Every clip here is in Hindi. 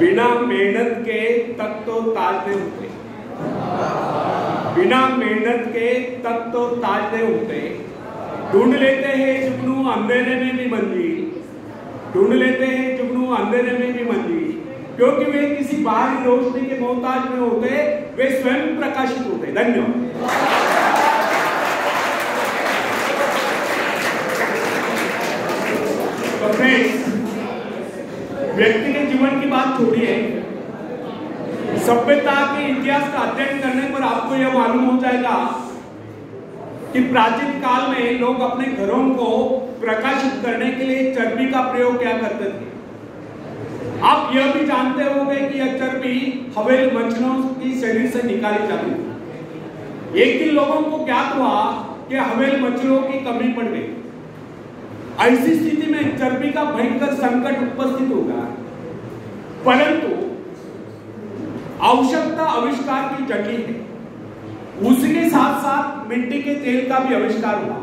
बिना मेहनत के तक तो ताज नहीं उठते, बिना मेहनत के तक तो ताज नहीं उठते। ढूंढ लेते हैं जुगनू अंधेरे में भी मंजिल, ढूंढ लेते हैं जुगनू अंधेरे में भी मंजिल, क्योंकि वे किसी बाहरी रोशनी के मोहताज में होते, वे स्वयं प्रकाशित होते। धन्यवाद। तो फ्रेंड्स, व्यक्ति के जीवन की बात छोड़िए, सभ्यता के इतिहास का अध्ययन करने पर आपको यह मालूम हो जाएगा कि प्राचीन काल में लोग अपने घरों को प्रकाशित करने के लिए चर्बी का प्रयोग क्या करते थे। आप यह भी जानते होंगे कि यह चर्बी हवेल मछलियों की शरीर से निकाली जाती थी। एक दिन लोगों को ज्ञात हुआ कि हवेल मछलियों की कमी पड़ गई। ऐसी स्थिति में चर्बी का भयंकर संकट उपस्थित होगा, परंतु आवश्यकता आविष्कार की जटिल है। उसके साथ साथ मिट्टी के तेल का भी आविष्कार हुआ।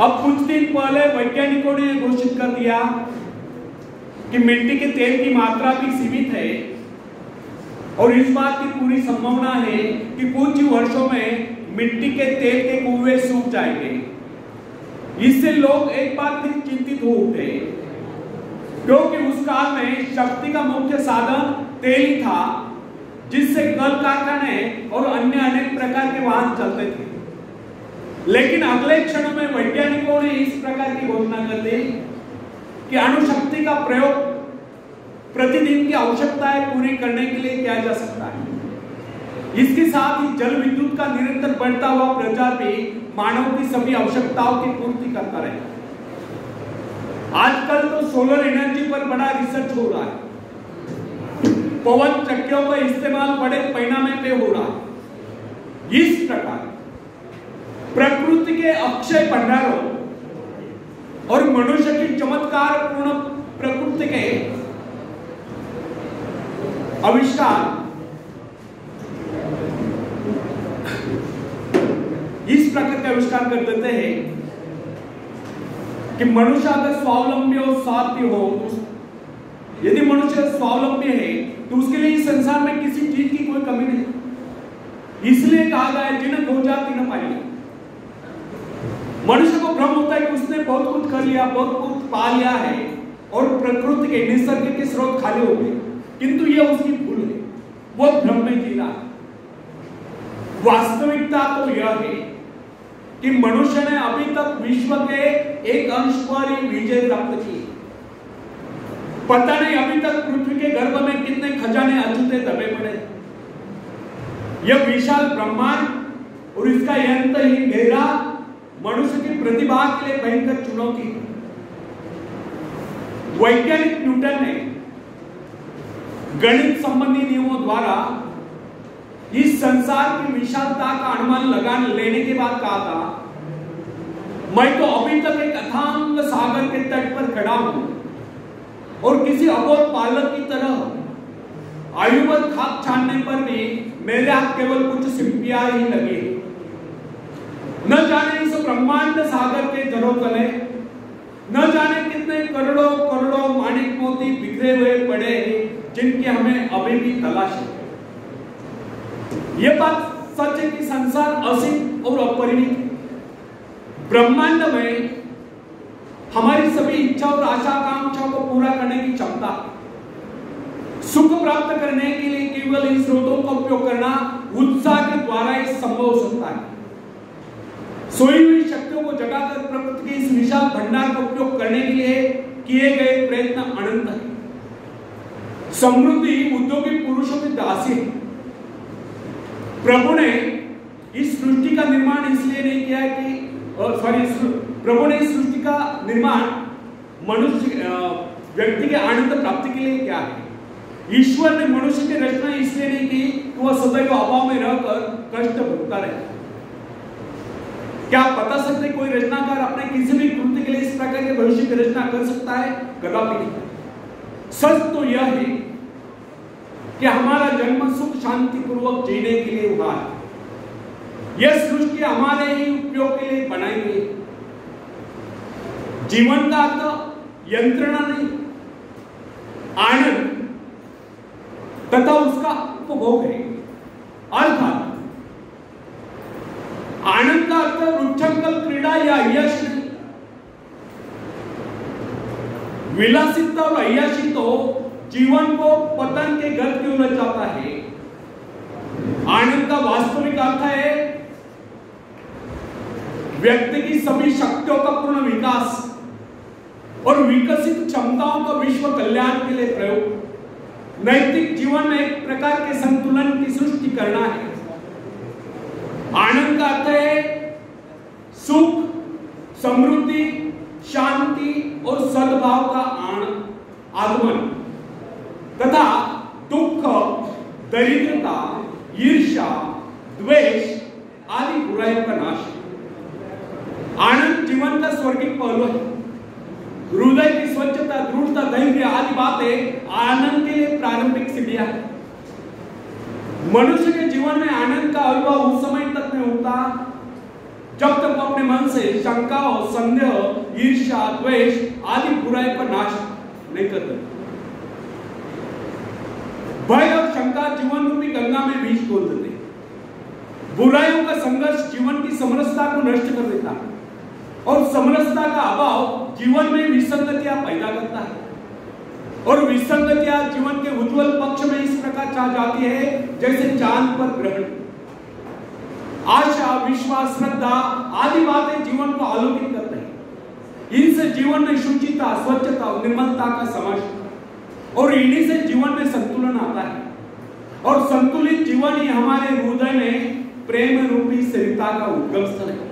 अब कुछ दिन पहले वैज्ञानिकों ने घोषित कर दिया कि मिट्टी के तेल की मात्रा भी सीमित है और इस बात की पूरी संभावना है कि कुछ ही वर्षों में मिट्टी के तेल के कुएं सूख जाएंगे। इससे लोग एक बार फिर चिंतित हो उठे, क्योंकि उस काल में शक्ति का मुख्य साधन तेल ही था, जिससे कल कारखाने और अन्य अनेक प्रकार के वाहन चलते थे। लेकिन अगले क्षण में वैज्ञानिकों ने इस प्रकार की घोषणा कर दी कि अणुशक्ति का प्रयोग प्रतिदिन की आवश्यकताएं पूरी करने के लिए किया जा सकता है। इसके साथ ही जल विद्युत का निरंतर बढ़ता हुआ प्रचार भी मानव की सभी आवश्यकताओं की पूर्ति करता रहे। आजकल तो सोलर एनर्जी पर बड़ा रिसर्च हो रहा है, पवन चक्कियों का इस्तेमाल बड़े पैमाने पे हो रहा है। इस प्रकार प्रकृति के अक्षय भंडारों और मनुष्य की चमत्कार पूर्ण प्रकृति के आविष्कार इस प्रकार के आविष्कार कर देते हैं कि मनुष्य अगर स्वावलंबी और स्वार्थी हो, यदि मनुष्य स्वावलंबी है तो उसके लिए इस संसार में किसी चीज की कोई कमी नहीं। इसलिए कहा गया है जिन्हें खोजा तिन्हें पाया। मनुष्य को भ्रम होता है कि उसने बहुत कुछ कर लिया, बहुत कुछ पा लिया है और प्रकृति के निसर्ग के स्रोत खाली हो गए, किंतु यह उसकी भूल है, वो भ्रम में जी रहा है। वास्तविकता तो यह है कि मनुष्य ने अभी तक विश्व के एक अंश पर ही विजय प्राप्त की। पता नहीं अभी तक पृथ्वी के गर्भ में कितने खजाने अछूते दबे पड़े। यह विशाल ब्रह्मांड और इसका अंत ही गहरा मनुष्य की प्रतिभा के लिए भयंकर चुनौती। वैज्ञानिक न्यूटन ने गणित संबंधी नियमों द्वारा इस संसार की विशालता का अनुमान लगा लेने के बाद कहा था, मैं तो अभी तक एक अथांग सागर के तट पर खड़ा हूं और किसी अबोध बालक की तरह आयुवत खाक छानने पर भी मेरे हाथ केवल कुछ सिंपियां ही लगे। न जाने इस ब्रह्मांड सागर के जड़ों तले न जाने कितने करोड़ों करोड़ों माणिक मोती बिखरे हुए पड़े हैं, जिनकी हमें अभी भी तलाश है। यह बात सच है कि संसार असीम और अपरिमित है। ब्रह्मांड में हमारी सभी इच्छा और आशा आकांक्षाओं को पूरा करने की क्षमता, सुख प्राप्त करने के लिए केवल इन स्रोतों का उपयोग करना उत्साह के द्वारा ही संभव हो सकता है। सोई हुई शक्तियों को जगाकर प्रकृति के इस विशाल भंडार का उपयोग करने के लिए किए गए प्रयत्न अनंत है। समृद्धि उद्योगी पुरुषों की दासी है। प्रभु ने इस सृष्टि का निर्माण इसलिए नहीं किया कि प्रभु ने इस सृष्टि का निर्माण मनुष्य व्यक्ति के आनंद प्राप्ति के लिए किया है। ईश्वर ने मनुष्य की रचना इसलिए नहीं की कि वह सदैव अभाव में रहकर कष्ट भोगता रहे। क्या आप बता सकते कोई रचनाकार अपने किसी भी कृत्य के लिए इस प्रकार के भविष्य की रचना कर सकता है? कदापि नहीं। सच तो यह है कि हमारा जन्म सुख शांति पूर्वक जीने के लिए हुआ है। यह सृष्टि हमारे ही उपयोग के लिए बनाई गई। जीवन का अर्थ यंत्रणा नहीं, आनंद तथा उसका उपभोग है। अर्थात आनंद का अर्थ उच्छृंखल क्रीड़ा या यश नहीं। विलासिता और अय्याशी तो जीवन को पतन के गर्त की ओर जाता है। आनंद का वास्तविक अर्थ है व्यक्ति की सभी शक्तियों का पूर्ण विकास और विकसित क्षमताओं का विश्व कल्याण के लिए प्रयोग। नैतिक जीवन में एक प्रकार के संतुलन की सृष्टि करना है। आनंद का अर्थ है सुख, समृद्धि, शांति और सद्भाव का आगमन तथा दुख, दरिद्रता, ईर्ष्या, द्वेष आदि बुराइयों का नाश। आनंद जीवन का स्वर्गिक पहलू है। हृदय की स्वच्छता, दृढ़ता, धैर्य आदि बातें आनंद के लिए प्रारंभिक सीढ़ियां हैं। मनुष्य के जीवन में आनंद का अनुभव उस समय तक नहीं होता जब तक वो अपने मन से शंका, संदेह, ईर्ष्या, द्वेष आदि बुराई का नाश नहीं करते। भय और शंका जीवन रूपी गंगा में बीज खोल देते हैं। बुराइयों का संघर्ष जीवन की समरसता को नष्ट कर देता है और समरसता का अभाव जीवन में विसंगतियां पैदा करता है और विसंगतियां जीवन के उज्जवल पक्ष में इस प्रकार छा जाती है जैसे चांद पर ग्रहण। आशा, विश्वास, श्रद्धा आदि बातें जीवन को आलोकित करते हैं। इनसे जीवन में शुचिता, स्वच्छता और निर्मलता का समावेश और इन्हीं से जीवन में संतुलन आता है और संतुलित जीवन ही हमारे हृदय में प्रेम रूपी स्थिरता का उद्गम स्थल है।